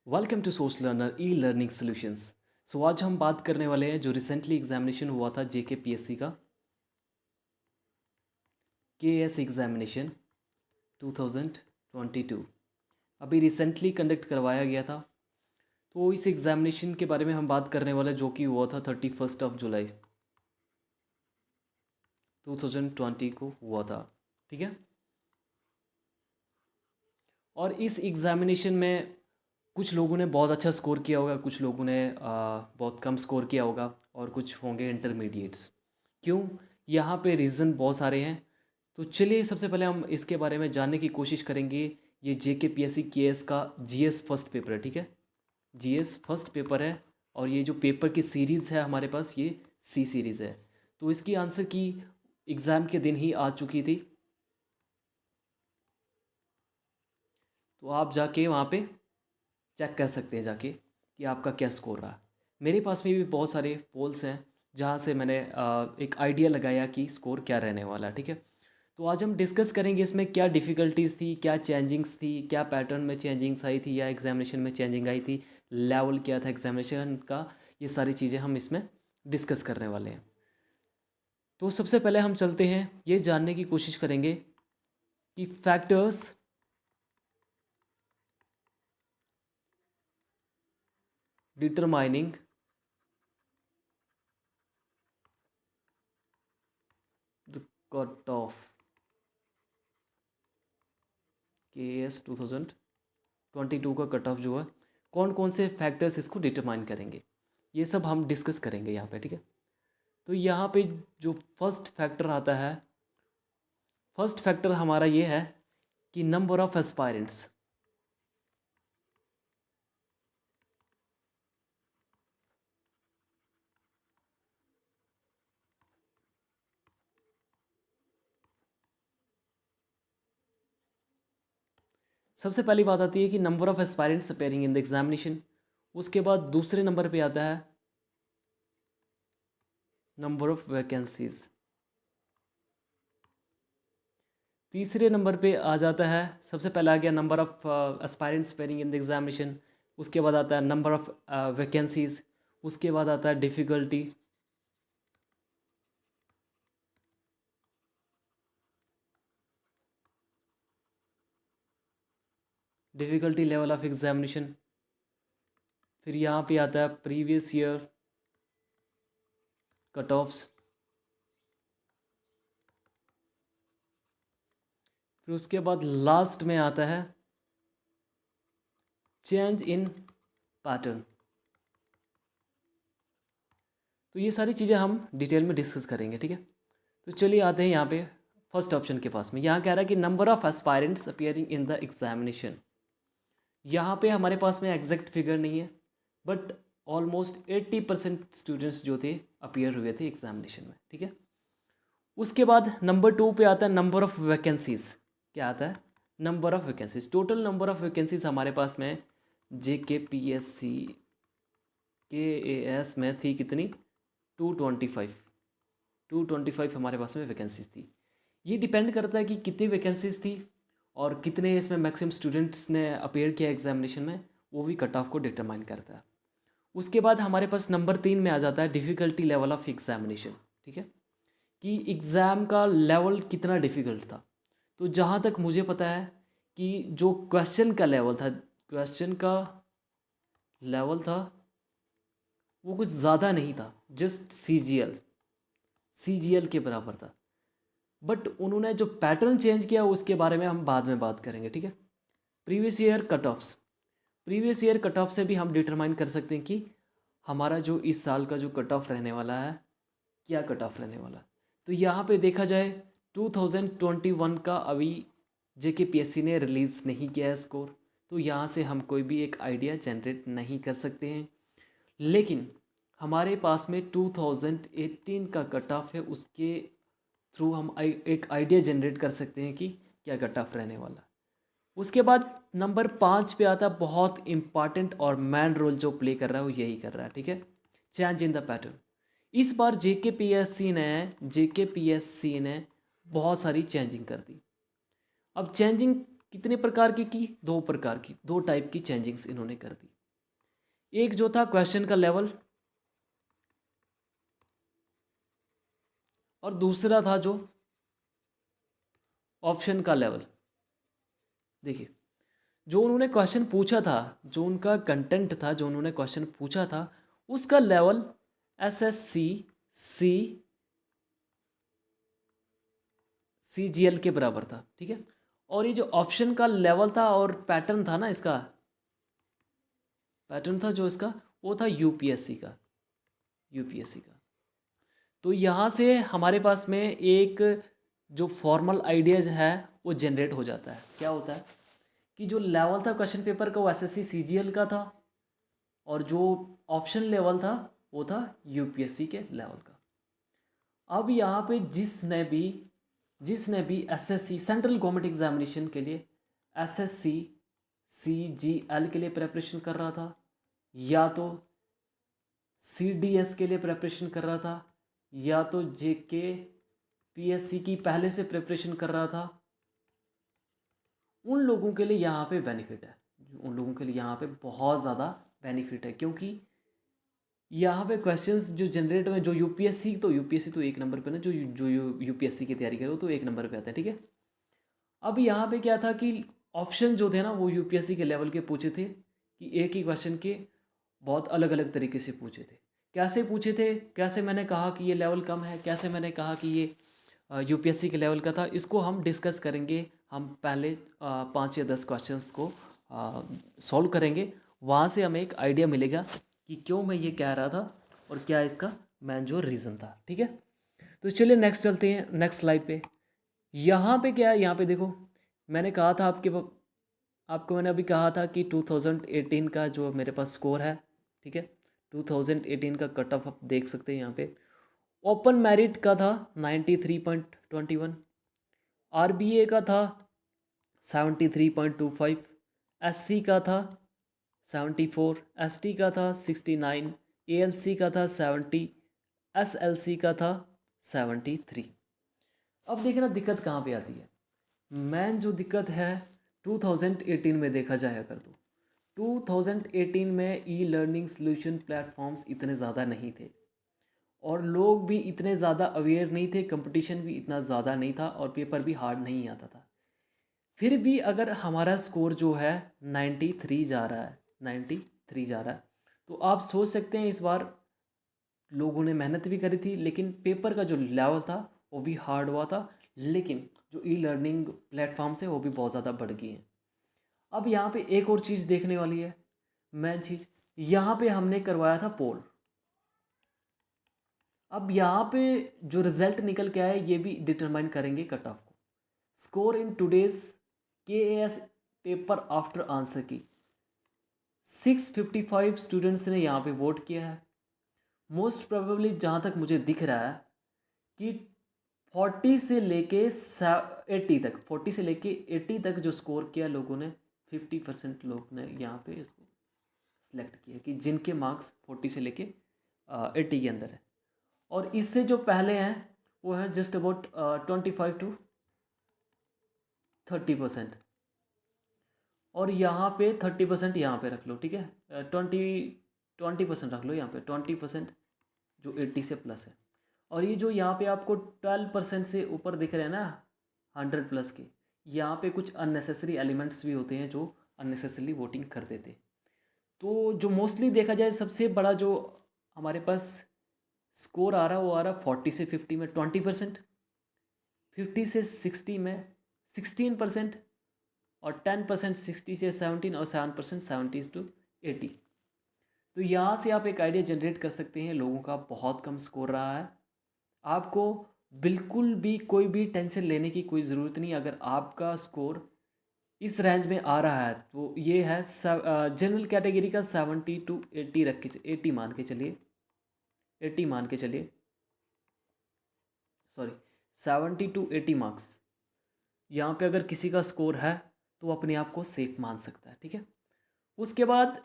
Welcome to source learner e learning solutions. So आज हम बात करने वाले हैं जो रिसेंटली एग्जामिनेशन हुआ था जेकेपीएससी का केएस एग्जामिनेशन 2022 अभी रिसेंटली कंडक्ट करवाया गया था। तो इस एग्जामिनेशन के बारे में हम बात करने वाले हैं जो कि हुआ था 31 जुलाई 2020 को हुआ था। ठीक है। और इस एग्ज़ामिनेशन में कुछ लोगों ने बहुत अच्छा स्कोर किया होगा, कुछ लोगों ने बहुत कम स्कोर किया होगा और कुछ होंगे इंटरमीडिएट्स। क्यों? यहाँ पे रीज़न बहुत सारे हैं। तो चलिए सबसे पहले हम इसके बारे में जानने की कोशिश करेंगे। ये जेकेपीएससी केएस का जीएस फर्स्ट पेपर है। ठीक है, जीएस फर्स्ट पेपर है और ये जो पेपर की सीरीज़ है हमारे पास ये सी सीरीज़ है। तो इसकी आंसर की एग्ज़ाम के दिन ही आ चुकी थी। तो आप जाके वहाँ पे चेक कर सकते हैं जाके कि आपका क्या स्कोर रहा। मेरे पास में भी बहुत सारे पोल्स हैं जहाँ से मैंने एक आइडिया लगाया कि स्कोर क्या रहने वाला है। ठीक है। तो आज हम डिस्कस करेंगे इसमें क्या डिफ़िकल्टीज़ थी, क्या चेंजिंग्स थी, क्या पैटर्न में चेंजिंग्स आई थी या एग्जामिनेशन में चेंजिंग आई थी, लेवल क्या था एग्जामिनेशन का। ये सारी चीज़ें हम इसमें डिस्कस करने वाले हैं। तो सबसे पहले हम चलते हैं, ये जानने की कोशिश करेंगे कि factors determining the cut off के एस 2022 का कट ऑफ जो है, कौन कौन से फैक्टर्स इसको डिटरमाइन करेंगे, ये सब हम डिस्कस करेंगे यहाँ पे। ठीक है। तो यहाँ पे जो फर्स्ट फैक्टर आता है, फर्स्ट फैक्टर हमारा ये है कि नंबर ऑफ एस्पायरेंट्स। सबसे पहली बात आती है कि number of aspirants appearing in the examination. उसके बाद दूसरे नंबर पे आता है नंबर ऑफ वैकेंसीज। तीसरे नंबर पे आ जाता है, सबसे पहला आ गया number of aspirants appearing in the examination. उसके बाद आता है नंबर ऑफ वैकेंसीज। उसके बाद आता है difficulty. Difficulty level of examination. फिर यहाँ पे आता है प्रीवियस ईयर कट ऑफ्स। फिर उसके बाद लास्ट में आता है चेंज इन पैटर्न। तो ये सारी चीज़ें हम डिटेल में डिस्कस करेंगे। ठीक है। तो चलिए आते हैं यहाँ पे फर्स्ट ऑप्शन के पास में। यहाँ कह रहा है कि number of aspirants appearing in the examination. यहाँ पे हमारे पास में एग्जैक्ट फिगर नहीं है, बट ऑलमोस्ट 80% स्टूडेंट्स जो थे अपियर हुए थे एग्जामिनेशन में। ठीक है। उसके बाद नंबर 2 पे आता है नंबर ऑफ़ वैकेंसीज़। क्या आता है? Number of vacancies. Total number of vacancies हमारे पास में जेकेपीएससी के ए एस में थी कितनी? 225। 225 हमारे पास में वैकेंसीज़ थी। ये डिपेंड करता है कि कितनी वैकेंसीज़ थी और कितने इसमें मैक्सिमम स्टूडेंट्स ने अपेयर किया एग्जामिनेशन में, वो भी कट ऑफ को डिटरमाइन करता है। उसके बाद हमारे पास नंबर 3 में आ जाता है डिफ़िकल्टी लेवल ऑफ एग्जामिनेशन। ठीक है, कि एग्ज़ाम का लेवल कितना डिफ़िकल्ट था। तो जहाँ तक मुझे पता है कि जो क्वेश्चन का लेवल था, क्वेश्चन का लेवल था वो कुछ ज़्यादा नहीं था, जस्ट सीजीएल के बराबर था। बट उन्होंने जो पैटर्न चेंज किया उसके बारे में हम बाद में बात करेंगे। ठीक है। Previous year cut offs. Previous year cut off से भी हम डिटरमाइन कर सकते हैं कि हमारा जो इस साल का जो कट ऑफ रहने वाला है, क्या कट ऑफ रहने वाला। तो यहाँ पे देखा जाए 2021 का अभी जेकेपीएससी ने रिलीज़ नहीं किया है स्कोर, तो यहाँ से हम कोई भी एक आइडिया जनरेट नहीं कर सकते हैं। लेकिन हमारे पास में 2018 का कट ऑफ है, उसके थ्रू हम एक आइडिया जनरेट कर सकते हैं कि क्या कट ऑफ रहने वाला। उसके बाद नंबर 5 पे आता है, बहुत इंपॉर्टेंट और मैन रोल जो प्ले कर रहा है वो यही कर रहा है। ठीक है, चेंज इन द पैटर्न। इस बार जेकेपीएससी ने बहुत सारी चेंजिंग कर दी। अब चेंजिंग कितने प्रकार की? दो प्रकार की, दो टाइप की चेंजिंग्स इन्होंने कर दी। एक जो था क्वेश्चन का लेवल और दूसरा था जो ऑप्शन का लेवल। देखिए, जो उन्होंने क्वेश्चन पूछा था, जो उनका कंटेंट था, जो उन्होंने क्वेश्चन पूछा था, उसका लेवल एसएससी सीजीएल के बराबर था, ठीक है। और ये जो ऑप्शन का लेवल था और पैटर्न था ना, इसका पैटर्न था जो इसका, वो था यूपीएससी का। तो यहाँ से हमारे पास में एक जो फॉर्मल आइडियाज है वो जनरेट हो जाता है। क्या होता है कि जो लेवल था क्वेश्चन पेपर का वो एसएससी सीजीएल का था, और जो ऑप्शन लेवल था वो था यूपीएससी के लेवल का। अब यहाँ पे जिसने भी एसएससी सेंट्रल गवर्नमेंट एग्जामिनेशन के लिए एसएससी सीजीएल के लिए प्रेपरेशन कर रहा था, या तो सीडीएस के लिए प्रेपरेशन कर रहा था, या तो जेके पीएससी की पहले से प्रिपरेशन कर रहा था, उन लोगों के लिए यहाँ पे बेनिफिट है। उन लोगों के लिए यहाँ पे बहुत ज़्यादा बेनिफिट है, क्योंकि यहाँ पे क्वेश्चंस जो जनरेट हुए, जो यूपीएससी तो एक नंबर पे ना, जो यूपीएससी की तैयारी करे वो तो एक नंबर पे आता है, ठीक है। अब यहाँ पे क्या था कि ऑप्शन जो थे ना वो यूपीएससी के लेवल के पूछे थे, कि एक ही क्वेश्चन के बहुत अलग अलग तरीके से पूछे थे। कैसे पूछे थे, कैसे मैंने कहा कि ये लेवल कम है, कैसे मैंने कहा कि ये यूपीएससी के लेवल का था, इसको हम डिस्कस करेंगे। हम पहले 5 या 10 क्वेश्चंस को सॉल्व करेंगे, वहाँ से हमें एक आइडिया मिलेगा कि क्यों मैं ये कह रहा था और क्या इसका मेन जो रीज़न था, ठीक है। तो चलिए नेक्स्ट चलते हैं, नेक्स्ट स्लाइड पे। यहाँ पे क्या है, यहाँ पे देखो, मैंने कहा था आपको मैंने अभी कहा था कि 2018 का जो मेरे पास स्कोर है, ठीक है, 2018 का कट ऑफ आप देख सकते हैं यहाँ पे। ओपन मेरिट का था 93.21, आरबीए का था 73.25, एससी का था 74, एसटी का था 69, एएलसी का था 70, एसएलसी का था 73। अब देखना दिक्कत कहाँ पे आती है। मेन जो दिक्कत है 2018 में देखा जाए अगर, तो 2018 में ई लर्निंग सॉल्यूशन प्लेटफॉर्म्स इतने ज़्यादा नहीं थे, और लोग भी इतने ज़्यादा अवेयर नहीं थे, कंपटीशन भी इतना ज़्यादा नहीं था, और पेपर भी हार्ड नहीं आता था। फिर भी अगर हमारा स्कोर जो है 93 जा रहा है, 93 जा रहा है, तो आप सोच सकते हैं इस बार लोगों ने मेहनत भी करी थी, लेकिन पेपर का जो लेवल था वो भी हार्ड हुआ था, लेकिन जो ई लर्निंग प्लेटफॉर्म्स है वो भी बहुत ज़्यादा बढ़ गई हैं। अब यहाँ पे एक और चीज़ देखने वाली है, मेन चीज़, यहाँ पे हमने करवाया था पोल। अब यहाँ पे जो रिजल्ट निकल के आए ये भी डिटरमाइन करेंगे कट ऑफ को। Score in today's KAS paper after answer की 655 स्टूडेंट्स ने यहाँ पे वोट किया है। मोस्ट प्रोबेबली जहाँ तक मुझे दिख रहा है कि 40 से लेके 80 तक, 40 से लेके 80 तक जो स्कोर किया लोगों ने, 50% लोग ने यहाँ पे इसको सिलेक्ट किया कि जिनके मार्क्स 40 से लेके 80 के अंदर है। और इससे जो पहले हैं वो है जस्ट अबाउट 25 to 30%, और यहाँ पे 30% यहाँ पे रख लो, ठीक है, 20% रख लो यहाँ पे, 20% जो 80 से प्लस है। और ये जो यहाँ पे आपको 12% से ऊपर दिख रहे हैं ना 100 प्लस के, यहाँ पे कुछ अननेसेसरी एलिमेंट्स भी होते हैं जो अननेसेसरीली वोटिंग कर देते। तो जो मोस्टली देखा जाए सबसे बड़ा जो हमारे पास स्कोर आ रहा है वो आ रहा 40 से 50 में 20%, 50 से 60 में 16%, और 10% 60 से 17, और 7% 70 to 80। तो यहाँ से आप एक आइडिया जनरेट कर सकते हैं, लोगों का बहुत कम स्कोर रहा है। आपको बिल्कुल भी कोई भी टेंशन लेने की कोई ज़रूरत नहीं। अगर आपका स्कोर इस रेंज में आ रहा है तो ये है जनरल कैटेगरी का 70 to 80 रख के 80 मान के चलिए, 80 मान के चलिए, सॉरी 70 to 80 मार्क्स। यहाँ पे अगर किसी का स्कोर है तो वो अपने आप को सेफ मान सकता है, ठीक है। उसके बाद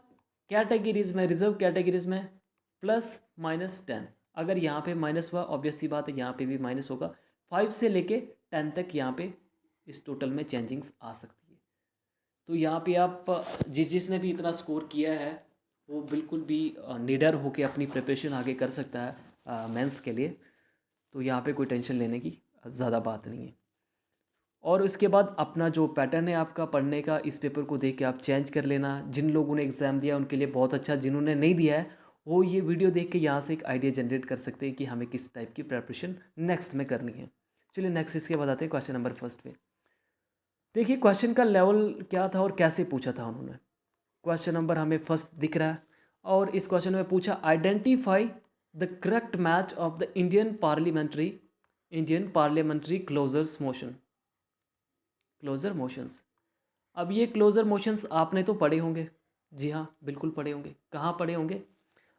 कैटेगरीज़ में, रिजर्व कैटेगरीज़ में +-10, अगर यहाँ पे माइनस हुआ ऑब्वियस सी बात है यहाँ पे भी माइनस होगा। 5 से लेके 10 तक यहाँ पे इस टोटल में चेंजिंग्स आ सकती है। तो यहाँ पे आप जिसने भी इतना स्कोर किया है वो बिल्कुल भी निडर होकर अपनी प्रिपरेशन आगे कर सकता है मेंस के लिए। तो यहाँ पे कोई टेंशन लेने की ज़्यादा बात नहीं है। और उसके बाद अपना जो पैटर्न है आपका पढ़ने का, इस पेपर को देख के आप चेंज कर लेना। जिन लोगों ने एग्ज़ाम दिया उनके लिए बहुत अच्छा, जिन्होंने नहीं दिया है वो ये वीडियो देख के यहाँ से एक आइडिया जनरेट कर सकते हैं कि हमें किस टाइप की प्रिपरेशन नेक्स्ट में करनी है। चलिए नेक्स्ट इसके बाद आते हैं क्वेश्चन नंबर फर्स्ट पे। देखिए क्वेश्चन का लेवल क्या था और कैसे पूछा था उन्होंने। क्वेश्चन नंबर हमें फर्स्ट दिख रहा है और इस क्वेश्चन में पूछा identify the correct match of the Indian parliamentary closures motion, closure motions. अब ये क्लोजर मोशंस आपने तो पढ़े होंगे, जी हाँ बिल्कुल पढ़े होंगे। कहाँ पढ़े होंगे?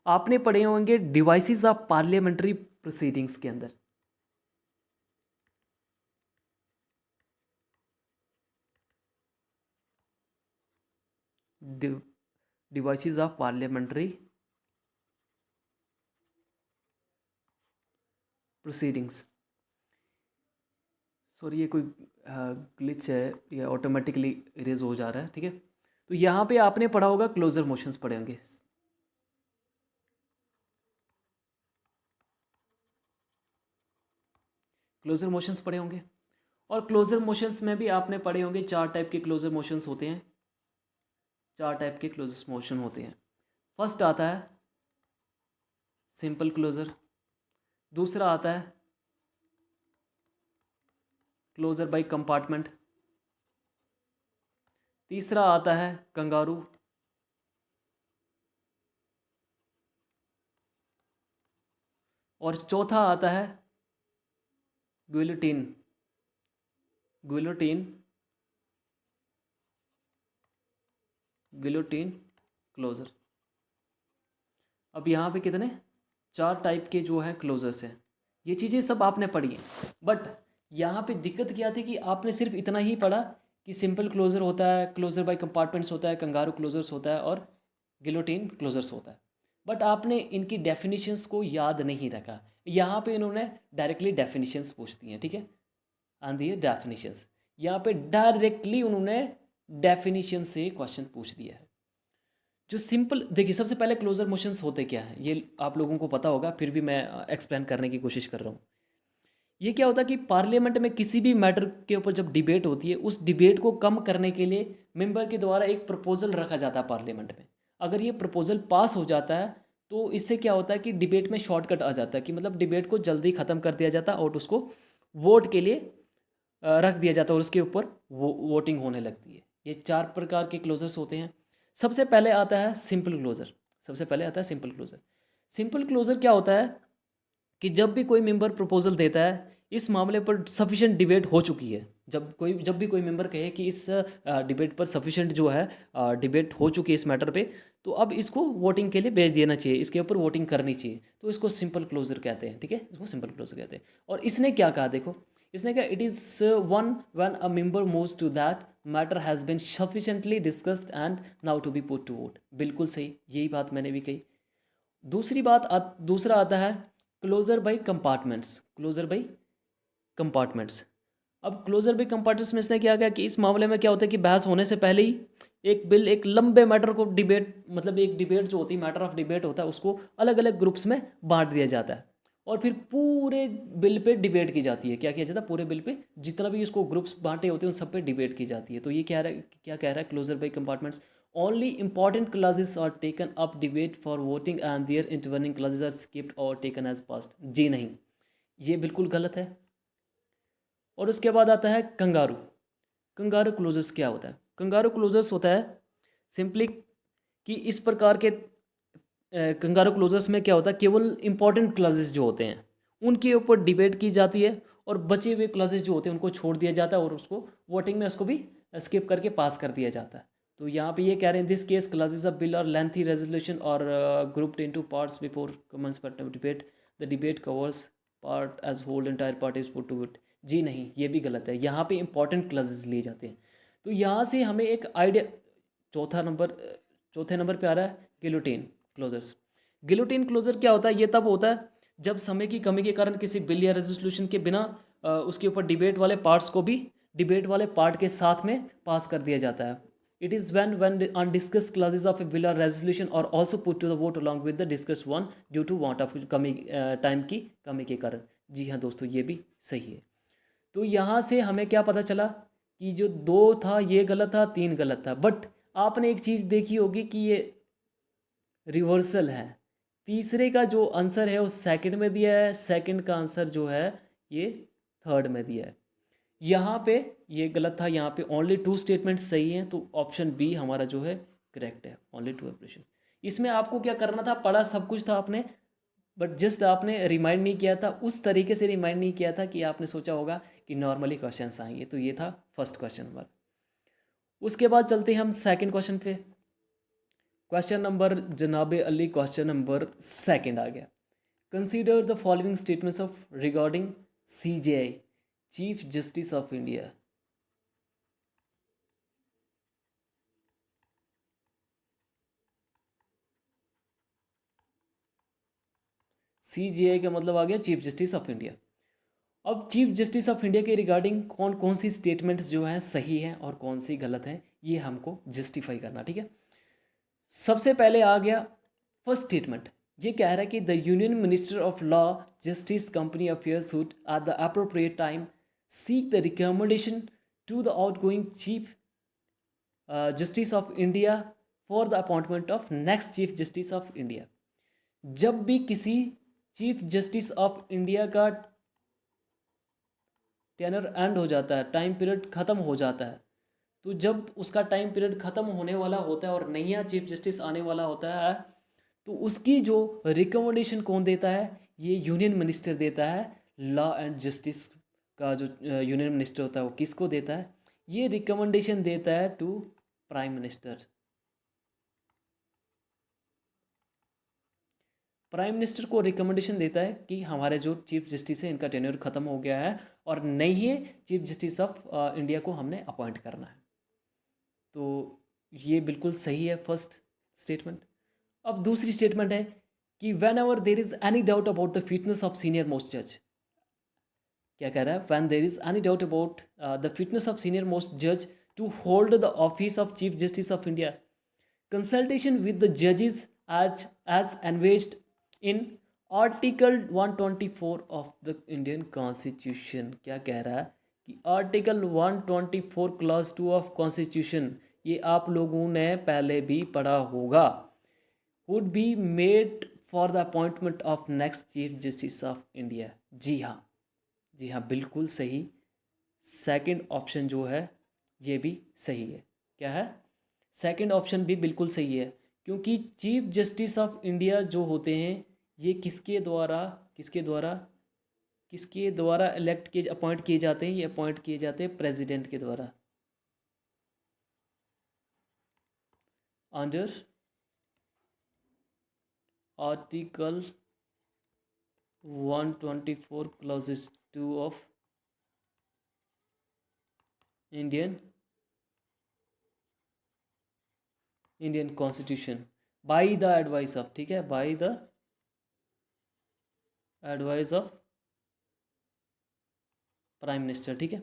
आपने पढ़े होंगे डिवाइसेस ऑफ पार्लियामेंट्री प्रोसीडिंग्स के अंदर। Devices of parliamentary proceedings. Sorry ये कोई ग्लिच है, ये ऑटोमेटिकली इरेज हो जा रहा है, ठीक है। तो यहाँ पे आपने पढ़ा होगा क्लोजर मोशंस पढ़े होंगे, क्लोजर मोशंस पढ़े होंगे। और क्लोजर मोशंस में भी आपने पढ़े होंगे 4 टाइप के क्लोजर मोशंस होते हैं, 4 टाइप के क्लोजर मोशन होते हैं। फर्स्ट आता है सिंपल क्लोजर, दूसरा आता है क्लोजर बाय कंपार्टमेंट, तीसरा आता है कंगारू, और चौथा आता है गिलोटिन, गिलोटिन, गिलोटिन क्लोजर। अब यहाँ पे कितने 4 टाइप के जो है क्लोजर्स हैं। ये चीज़ें सब आपने पढ़ी हैं, बट यहाँ पे दिक्कत क्या थी कि आपने सिर्फ इतना ही पढ़ा कि सिंपल क्लोजर होता है, क्लोजर बाय कंपार्टमेंट्स होता है, कंगारू क्लोजर्स होता है और गिलोटिन क्लोजर्स होता है। बट आपने इनकी डेफिनेशंस को याद नहीं रखा। यहाँ पे इन्होंने डायरेक्टली डेफिनेशंस पूछ दी हैं, ठीक है, आंधी है डेफिनेशंस। यहाँ पे डायरेक्टली उन्होंने डेफिनेशन से क्वेश्चन पूछ दिया है। जो सिंपल देखिए, सबसे पहले क्लोजर मोशंस होते क्या हैं ये आप लोगों को पता होगा, फिर भी मैं एक्सप्लेन करने की कोशिश कर रहा हूँ। ये क्या होता है कि पार्लियामेंट में किसी भी मैटर के ऊपर जब डिबेट होती है, उस डिबेट को कम करने के लिए मेंबर के द्वारा एक प्रपोजल रखा जाता है पार्लियामेंट में। अगर ये प्रपोजल पास हो जाता है तो इससे क्या होता है कि डिबेट में शॉर्टकट आ जाता है, कि मतलब डिबेट को जल्दी ख़त्म कर दिया जाता है और उसको वोट के लिए रख दिया जाता है और उसके ऊपर वोटिंग होने लगती है। ये 4 प्रकार के क्लोजर्स होते हैं। सबसे पहले आता है सिंपल क्लोजर, सबसे पहले आता है सिंपल क्लोजर। सिंपल क्लोजर क्या होता है कि जब भी कोई मेंबर प्रपोजल देता है, इस मामले पर सफिशिएंट डिबेट हो चुकी है, जब भी कोई मेंबर कहे कि इस डिबेट पर सफिशिएंट जो है डिबेट हो चुकी है इस मैटर पे, तो अब इसको वोटिंग के लिए भेज देना चाहिए, इसके ऊपर वोटिंग करनी चाहिए, तो इसको सिंपल क्लोजर कहते हैं, ठीक है, इसको सिंपल क्लोजर कहते हैं। और इसने क्या कहा देखो, इसने कहा it is one when a member moves to that matter has been sufficiently discussed and now to be put to vote. बिल्कुल सही, यही बात मैंने भी कही। दूसरा आता है closure by compartments, closure by compartments. अब क्लोजर बाई कंपार्टमेंट्स में इसने क्या किया कि इस मामले में क्या होता है कि बहस होने से पहले ही एक लंबे मैटर को डिबेट, मतलब एक डिबेट जो होती है, मैटर ऑफ डिबेट होता है, उसको अलग अलग ग्रुप्स में बांट दिया जाता है और फिर पूरे बिल पे डिबेट की जाती है। क्या किया जाता है? पूरे बिल पे जितना भी इसको ग्रुप्स बांटे होते हैं उन सब पे डिबेट की जाती है। तो ये क्या कह रहा है closure by compartments, only important clauses are taken up debate for voting and their intervening clauses are skipped और टेकन एज पास्ट। जी नहीं, ये बिल्कुल गलत है। और उसके बाद आता है कंगारू। कंगारू क्लोजर्स क्या होता है? कंगारू क्लोजर्स होता है सिंपली कि इस प्रकार के कंगारू क्लोजर्स में क्या होता है, केवल इंपॉर्टेंट क्लासेस जो होते हैं उनके ऊपर डिबेट की जाती है और बचे हुए क्लासेस जो होते हैं उनको छोड़ दिया जाता है और उसको वोटिंग में उसको भी स्किप करके पास कर दिया जाता है। तो यहाँ पे ये कह रहे हैं this case classes of bill or lengthy resolution or grouped into parts before commencement of debate, the debate covers part as whole entire part is put to it. जी नहीं, ये भी गलत है। यहाँ पे इंपॉर्टेंट क्लासेस लिए जाते हैं। तो यहाँ से हमें एक आइडिया, चौथे नंबर पे आ रहा है गिलोटिन क्लोजर्स। गिलोटिन क्लोजर क्या होता है? ये तब होता है जब समय की कमी के कारण किसी बिल या रेजोल्यूशन के बिना उसके ऊपर डिबेट वाले पार्ट्स को भी डिबेट वाले पार्ट के साथ में पास कर दिया जाता है। It is when the undiscussed clauses of a bill or resolution are also put to the vote along with the discussed one due to want of कमी टाइम की कमी के कारण। जी हाँ दोस्तों, ये भी सही है। तो यहाँ से हमें क्या पता चला कि जो 2 था ये गलत था, 3 गलत था। बट आपने एक चीज़ देखी होगी कि ये रिवर्सल है। तीसरे का जो आंसर है वो सेकंड में दिया है, सेकंड का आंसर जो है ये थर्ड में दिया है। यहाँ पे ये गलत था, यहाँ पे ओनली 2 स्टेटमेंट सही हैं, तो ऑप्शन बी हमारा जो है करेक्ट है, ओनली 2 ऑपरेशन। इसमें आपको क्या करना था, पढ़ा सब कुछ था आपने, बट जस्ट आपने रिमाइंड नहीं किया था, उस तरीके से रिमाइंड नहीं किया था कि आपने सोचा होगा कि नॉर्मली क्वेश्चन आएंगे। तो ये था फर्स्ट क्वेश्चन नंबर। उसके बाद चलते हैं हम सेकंड क्वेश्चन पे। क्वेश्चन नंबर जनाब अली, क्वेश्चन नंबर सेकंड आ गया। Consider the following statements of regarding CJI, chief justice of India. CJI का मतलब आ गया चीफ जस्टिस ऑफ इंडिया। अब चीफ जस्टिस ऑफ इंडिया के रिगार्डिंग कौन कौन सी स्टेटमेंट्स जो हैं सही हैं और कौन सी गलत हैं, ये हमको जस्टिफाई करना, ठीक है। सबसे पहले आ गया फर्स्ट स्टेटमेंट। ये कह रहा है कि the union minister of law, justice, company affairs would at the appropriate time seek the recommendation to the outgoing chief justice of India for the appointment of next chief justice of India. जब भी किसी chief justice of India का tenure end हो जाता है, time period ख़त्म हो जाता है, तो जब उसका टाइम पीरियड ख़त्म होने वाला होता है और नया चीफ जस्टिस आने वाला होता है, तो उसकी जो रिकमेंडेशन कौन देता है, ये यूनियन मिनिस्टर देता है। लॉ एंड जस्टिस का जो यूनियन मिनिस्टर होता है वो किसको देता है, ये रिकमेंडेशन देता है to prime minister. Prime minister को रिकमेंडेशन देता है कि हमारे जो चीफ जस्टिस है इनका टेन्योर ख़त्म हो गया है और नई चीफ जस्टिस ऑफ इंडिया को हमने अपॉइंट करना है। तो ये बिल्कुल सही है फर्स्ट स्टेटमेंट। अब दूसरी स्टेटमेंट है कि when ever there is any doubt about the fitness of senior most जज। क्या कह रहा है, when there is any doubt about the fitness of senior most जज to hold the office of chief justice of India, consultation with the जजेस as envisaged in article 124 of the Indian constitution. क्या कह रहा है कि article 124 clause 2 of constitution, ये आप लोगों ने पहले भी पढ़ा होगा, would be made for the appointment of next chief justice of India. जी हाँ, जी हाँ, बिल्कुल सही। सेकंड ऑप्शन जो है ये भी सही है। क्या है, सेकंड ऑप्शन भी बिल्कुल सही है, क्योंकि चीफ जस्टिस ऑफ इंडिया जो होते हैं ये किसके द्वारा इलेक्ट किए, अपॉइंट किए जाते हैं, ये अपॉइंट किए जाते हैं प्रेसिडेंट के द्वारा under article 124 clauses 2 of Indian constitution by the advice of, ठीक है, by the advice of prime minister, ठीक है।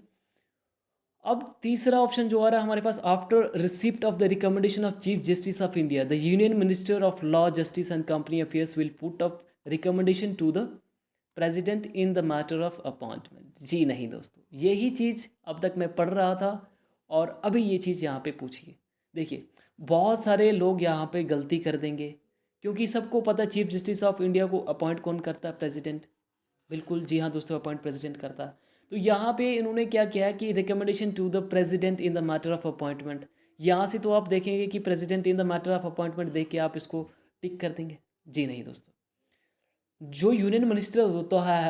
अब तीसरा ऑप्शन जो आ रहा है हमारे पास, after receipt of the recommendation of chief justice of India the union minister of law, justice and company affairs will put up recommendation to the president in the matter of appointment. जी नहीं दोस्तों, यही चीज़ अब तक मैं पढ़ रहा था और अभी ये चीज़ यहाँ पे पूछी है। देखिए, बहुत सारे लोग यहाँ पे गलती कर देंगे, क्योंकि सबको पता है चीफ जस्टिस ऑफ इंडिया को अपॉइंट कौन करता है, प्रेसिडेंट। बिल्कुल, जी हाँ दोस्तों, अपॉइंट प्रेसिडेंट करता है। तो यहाँ पे इन्होंने क्या किया है कि recommendation to the president in the matter of appointment, यहाँ से तो आप देखेंगे कि president in the matter of appointment देख के आप इसको टिक कर देंगे। जी नहीं दोस्तों, जो यूनियन मिनिस्टर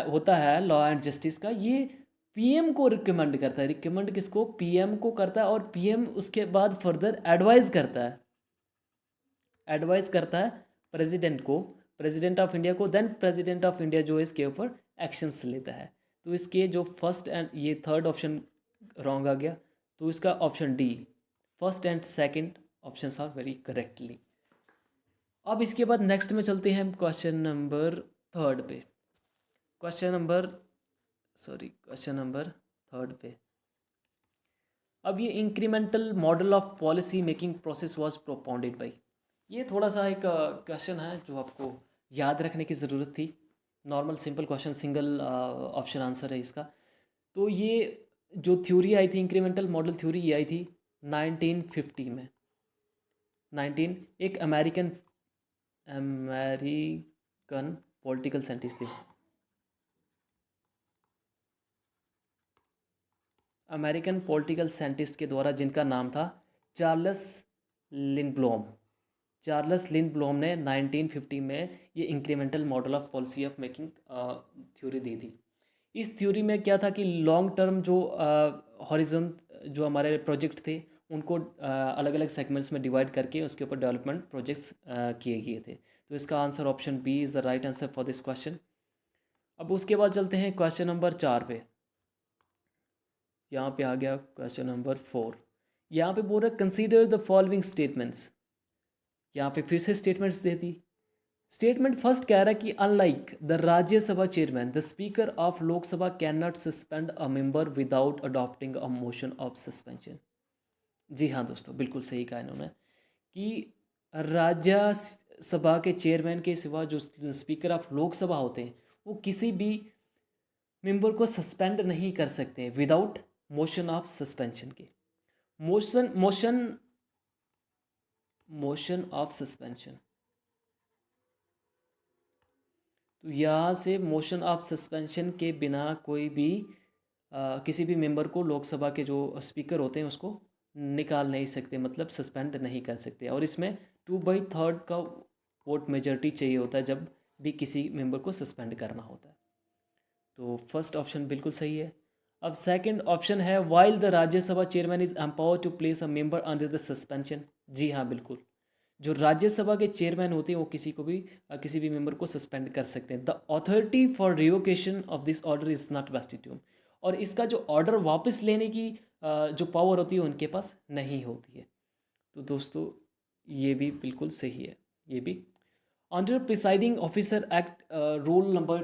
होता है लॉ एंड जस्टिस का, ये पीएम को रिकमेंड करता है। रिकमेंड किसको, पीएम को करता है, और पीएम उसके बाद फर्दर एडवाइस करता है, प्रेसिडेंट को, प्रेसिडेंट ऑफ इंडिया को, देन प्रेसिडेंट ऑफ इंडिया जो है इसके ऊपर एक्शंस लेता है। तो इसके जो फर्स्ट एंड ये थर्ड ऑप्शन रॉन्ग आ गया, तो इसका option D, first and second options are very correctly. अब इसके बाद नेक्स्ट में चलते हैं क्वेश्चन नंबर थर्ड पे। क्वेश्चन नंबर थर्ड पे अब ये incremental model of policy making process was propounded by, ये थोड़ा सा एक क्वेश्चन है जो आपको याद रखने की ज़रूरत थी। Normal simple question, single option answer है इसका। तो ये जो थ्योरी आई थी, इंक्रीमेंटल मॉडल थ्योरी, ये आई थी 1950 में। 19 एक अमेरिकन अमेरिकन पॉलिटिकल साइंटिस्ट थे, अमेरिकन पॉलिटिकल साइंटिस्ट के द्वारा, जिनका नाम था चार्ल्स लिंडब्लॉम। चार्ल्स लिंडब्लॉम ने 1950 में ये incremental model of policy of making theory दी थी। इस थ्योरी में क्या था कि लॉन्ग टर्म जो हॉरिजन जो हमारे प्रोजेक्ट थे उनको अलग अलग सेगमेंट्स में डिवाइड करके उसके ऊपर डेवलपमेंट प्रोजेक्ट्स किए गए थे। तो इसका answer option B is the right answer for this question. अब उसके बाद चलते हैं क्वेश्चन नंबर 4 पे। यहाँ पे आ गया क्वेश्चन नंबर 4। यहाँ पे बोल रहा है कंसीडर द फॉलोइंग स्टेटमेंट्स। यहाँ पे फिर से स्टेटमेंट्स दे दी। स्टेटमेंट फर्स्ट कह रहा है कि unlike the Rajya Sabha chairman the speaker of Lok Sabha can not suspend a member without adopting a motion of suspension. जी हाँ दोस्तों, बिल्कुल सही कहा इन्होंने कि राज्यसभा के चेयरमैन के सिवा जो स्पीकर ऑफ लोकसभा होते हैं वो किसी भी मेंबर को सस्पेंड नहीं कर सकते विदाउट मोशन ऑफ सस्पेंशन के। Motion motion motion of suspension, तो यहाँ से मोशन ऑफ सस्पेंशन के बिना कोई भी किसी भी मेंबर को लोकसभा के जो स्पीकर होते हैं उसको निकाल नहीं सकते, मतलब सस्पेंड नहीं कर सकते। और इसमें 2/3 का वोट मेजॉरिटी चाहिए होता है जब भी किसी मेंबर को सस्पेंड करना होता है। तो फर्स्ट ऑप्शन बिल्कुल सही है। अब सेकंड ऑप्शन है while the Rajya Sabha chairman is empower to place a member under the suspension. जी हाँ, बिल्कुल, जो राज्यसभा के चेयरमैन होते हैं वो किसी को भी किसी भी मेंबर को सस्पेंड कर सकते हैं। The authority for revocation of this order is not vested to him. और इसका जो ऑर्डर वापस लेने की जो पावर होती है उनके पास नहीं होती है। तो दोस्तों ये भी बिल्कुल सही है। ये भी under presiding officer act rule number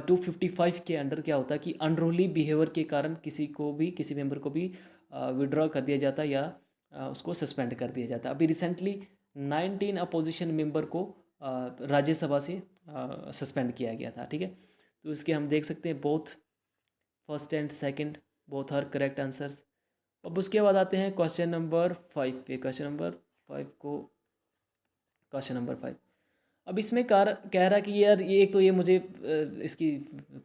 255 के अंडर क्या होता है कि अनरूली बिहेवियर के कारण किसी को भी, किसी मेंबर को भी विड्रॉ कर दिया जाता है या उसको सस्पेंड कर दिया जाता है। अभी रिसेंटली 19 अपोजिशन मेंबर को राज्यसभा से सस्पेंड किया गया था। ठीक है, तो इसके हम देख सकते हैं both first and second both are correct answers. अब उसके बाद आते हैं क्वेश्चन नंबर 5 पे। क्वेश्चन नंबर 5 को क्वेश्चन नंबर 5 अब इसमें कह रहा कि यार ये एक तो ये मुझे इसकी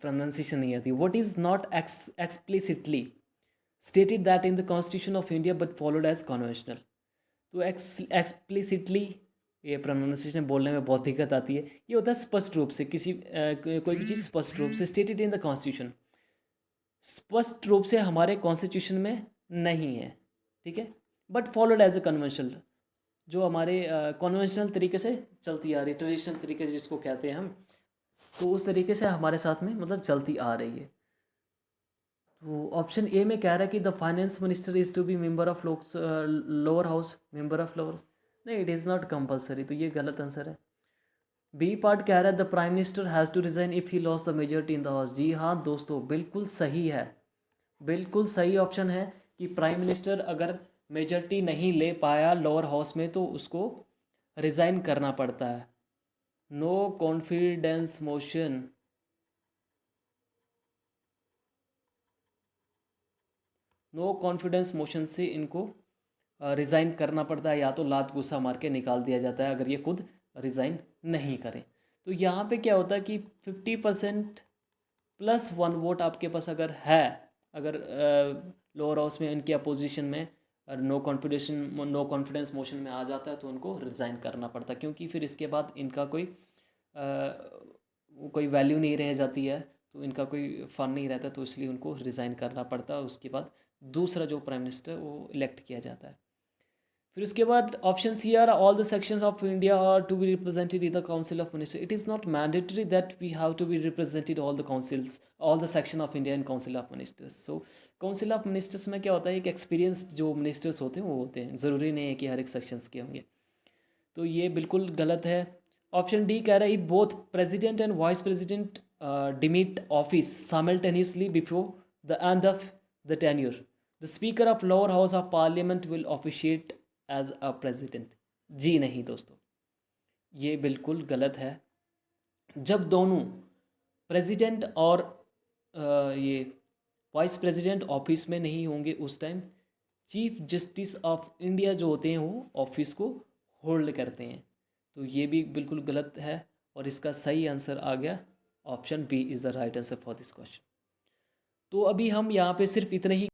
प्रोनाउंसिएशन नहीं आती। What is not explicitly stated that in the constitution of India but followed as conventional. तो एक्सप्लिसिटली ये प्रोनाउंसिएशन बोलने में बहुत दिक्कत आती है। ये होता है स्पष्ट रूप से, किसी कोई भी चीज़ स्पष्ट रूप से, स्टेटेड इन द कॉन्स्टिट्यूशन, स्पष्ट रूप से हमारे कॉन्स्टिट्यूशन में नहीं है। ठीक है, but followed as a conventional, जो हमारे कन्वेंशनल तरीके से चलती आ रही, ट्रेडिशनल तरीके से जिसको कहते हैं हम, तो उस तरीके से हमारे साथ में मतलब चलती आ रही है। तो ऑप्शन ए में कह रहा है कि the finance minister is to be member of lower house, member of lower. नहीं, इट इज़ नॉट कंपलसरी, तो ये गलत आंसर है। बी पार्ट कह रहा है the prime minister has to resign if he loses the majority in the house. जी हाँ दोस्तों, बिल्कुल सही है, बिल्कुल सही ऑप्शन है कि प्राइम मिनिस्टर अगर मेजॉरिटी नहीं ले पाया लोअर हाउस में तो उसको रिज़ाइन करना पड़ता है। No confidence motion, no confidence motion से इनको रिज़ाइन करना पड़ता है, या तो लात गुस्सा मार के निकाल दिया जाता है अगर ये खुद रिज़ाइन नहीं करें। तो यहाँ पे क्या होता है कि 50% +1 वोट आपके पास अगर है, अगर लोअर हाउस में इनकी अपोजिशन में नो कॉन्फिडेंस मोशन में आ जाता है तो उनको रिज़ाइन करना पड़ता है, क्योंकि फिर इसके बाद इनका कोई वैल्यू नहीं रह जाती है, तो इनका कोई फन नहीं रहता, तो इसलिए उनको रिज़ाइन करना पड़ता है। उसके बाद दूसरा जो प्राइम मिनिस्टर वो इलेक्ट किया जाता है। फिर उसके बाद option C are all the sections of India are to be represented in the council of minister. It is not mandatory that we have to be represented all the councils, all the section of India in council of ministers. So council of ministers में क्या होता है, एक experienced जो ministers होते हैं वो होते हैं, ज़रूरी नहीं है कि हर एक सेक्शंस के होंगे। तो ये बिल्कुल गलत है। ऑप्शन डी कह रहा है both president and vice president demit office simultaneously before the end of the tenure. The the speaker of lower house of parliament will officiate as a president. जी नहीं दोस्तों, ये बिल्कुल गलत है। जब दोनों प्रेसिडेंट और ये वाइस प्रेसिडेंट ऑफिस में नहीं होंगे उस time chief justice of India जो होते हैं वो ऑफिस को होल्ड करते हैं। तो ये भी बिल्कुल गलत है और इसका सही आंसर आ गया option B is the right answer for this question. तो अभी हम यहाँ पे सिर्फ इतने ही